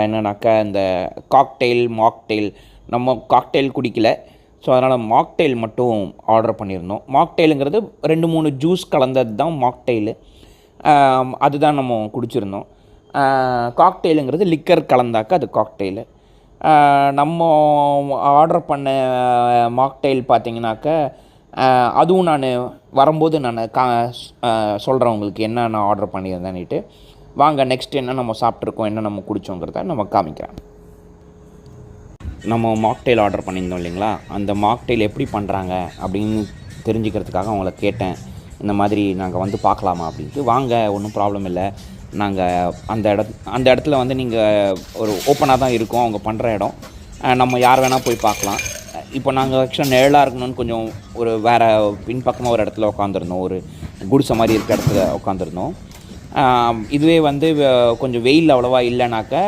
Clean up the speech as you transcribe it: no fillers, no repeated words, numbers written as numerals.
என்னன்னாக்கா இந்த cocktail, mocktail. நம்ம காக்டெயில் குடிக்கல. ஸோ அதனால் மாக்டெயில் மட்டும் ஆர்டர் பண்ணியிருந்தோம். மாக்டெயிலுங்கிறது 2, 3 ஜூஸ் கலந்தது தான் மாக்டெயிலு. அதுதான் நம்ம குடிச்சிருந்தோம். காக்டெயிலுங்கிறது லிக்கர் கலந்தாக்கா அது காக்டெயிலு. நம்ம ஆர்டர் பண்ண மாக்டெயில் பார்த்தீங்கன்னாக்கா, அதுவும் நான் வரும்போது நான் சொல்கிறேன் உங்களுக்கு என்ன நான் ஆர்டர் பண்ணியிருந்தேன்னுட்டு. வாங்க நெக்ஸ்ட் என்ன நம்ம சாப்பிட்ருக்கோம், என்ன நம்ம குடித்தோங்கிறத நம்ம காமிக்கிறேன். நம்ம மாக்டெயில் ஆர்டர் பண்ணியிருந்தோம் இல்லைங்களா, அந்த மாக்டெயில் எப்படி பண்ணுறாங்க அப்படின்னு தெரிஞ்சுக்கிறதுக்காக அவங்கள கேட்டேன். இந்த மாதிரி நாங்கள் வந்து பார்க்கலாமா அப்படின்ட்டு. வாங்க, ஒன்றும் ப்ராப்ளம் இல்லை. நாங்கள் அந்த இடத்துல வந்து நீங்கள் ஒரு ஓப்பனாக தான் இருக்கும் அவங்க பண்ணுற இடம். நம்ம யார் வேணால் போய் பார்க்கலாம். இப்போ நாங்கள் ஆக்சுவலாக நிழலாக இருக்கணும்னு கொஞ்சம் ஒரு வேறு பின்பக்கமாக ஒரு இடத்துல உட்காந்துருந்தோம். ஒரு குடிசை மாதிரி இருக்க இடத்துல உட்காந்துருந்தோம். இதுவே வந்து கொஞ்சம் வெயில் அவ்வளோவா இல்லைனாக்கா